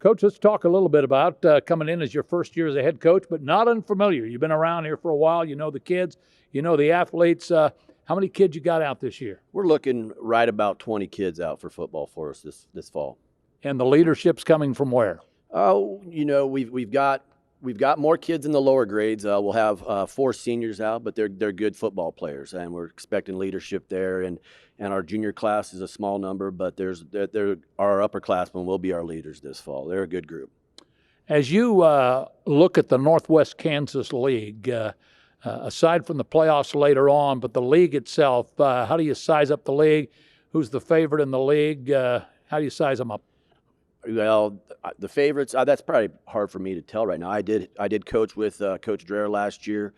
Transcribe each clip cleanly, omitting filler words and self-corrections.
Coach, let's talk a little bit about coming in as your first year as a head coach, but not unfamiliar. You've been around here for a while. You know the kids. You know the athletes. How many kids you got out this year? We're looking right about 20 kids out for football for us this fall. And the leadership's coming from where? Oh, we've got more kids in the lower grades. We'll have 4 seniors out, but they're good football players, and we're expecting leadership there. And our junior class is a small number, but our upperclassmen will be our leaders this fall. They're a good group. As you look at the Northwest Kansas League, aside from the playoffs later on, but the league itself, how do you size up the league? Who's the favorite in the league? How do you size them up? Well, the favorites, that's probably hard for me to tell right now. I did coach with Coach Dreher last year.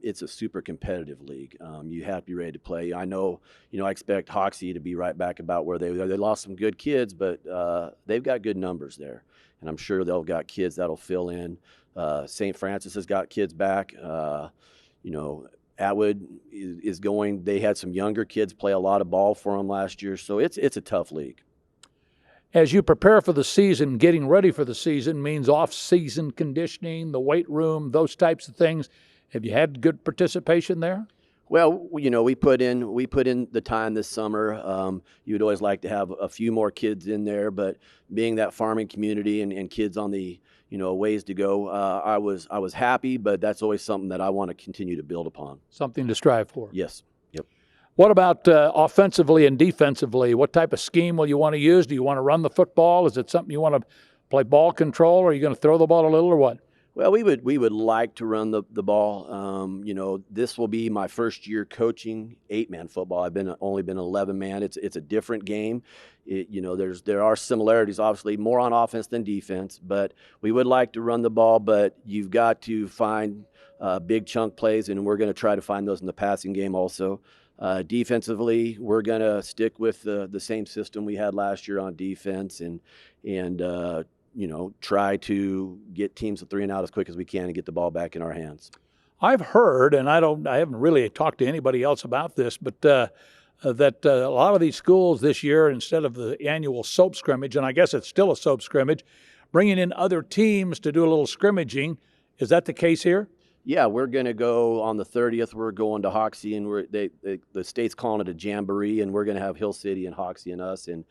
It's a super competitive league. You have to be ready to play. I know, I expect Hoxie to be right back about where they lost some good kids, but they've got good numbers there. And I'm sure they'll got kids that'll fill in. St. Francis has got kids back. Atwood is going. They had some younger kids play a lot of ball for them last year. So it's a tough league. As you prepare for the season, getting ready for the season means off-season conditioning, the weight room, those types of things. Have you had good participation there? Well, we put in the time this summer. You would always like to have a few more kids in there, but being that farming community and kids on the ways to go, I was happy, but that's always something that I want to continue to build upon. Something to strive for. Yes. Yep. What about offensively and defensively? What type of scheme will you want to use? Do you want to run the football? Is it something you want to play ball control? Or are you going to throw the ball a little or what? Well, we would like to run the ball. This will be my first year coaching 8-man football. I've only been 11-man. It's a different game. There are similarities, obviously, more on offense than defense. But we would like to run the ball. But you've got to find big chunk plays, and we're going to try to find those in the passing game also. Defensively, we're going to stick with the same system we had last year on defense, and try to get teams to 3 and out as quick as we can and get the ball back in our hands. I've heard, and I haven't really talked to anybody else about this, but that a lot of these schools this year, instead of the annual soap scrimmage, and I guess it's still a soap scrimmage, bringing in other teams to do a little scrimmaging. Is that the case here? Yeah, we're going to go on the 30th. We're going to Hoxie, and the state's calling it a jamboree, and we're going to have Hill City and Hoxie and us, and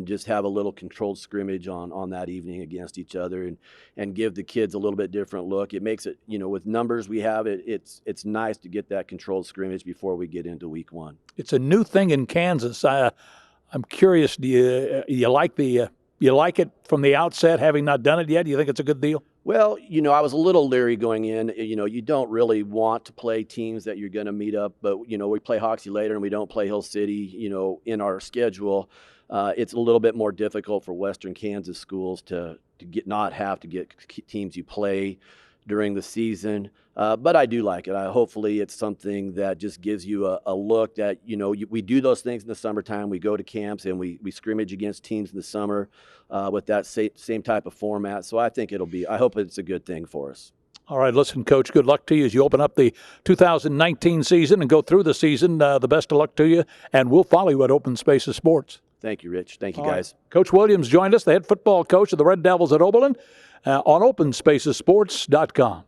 just have a little controlled scrimmage on that evening against each other, and give the kids a little bit different look. It makes it, with numbers we have, it's nice to get that controlled scrimmage before we get into week 1. It's a new thing in Kansas. I'm curious. Do you like it from the outset, having not done it yet? Do you think it's a good deal? Well, I was a little leery going in. You don't really want to play teams that you're going to meet up, but, we play Hoxie later and we don't play Hill City, in our schedule. It's a little bit more difficult for Western Kansas schools to not have to get teams you play during the season. But I do like it. Hopefully it's something that just gives you a look that, we do those things in the summertime. We go to camps and we scrimmage against teams in the summer with that same type of format. So I think I hope it's a good thing for us. All right, listen, Coach, good luck to you as you open up the 2019 season and go through the season. The best of luck to you, and we'll follow you at OpenSpaces Sports. Thank you, Rich. Thank you, guys. Right. Coach Williams joined us, the head football coach of the Red Devils at Oberlin, on OpenSpacesSports.com.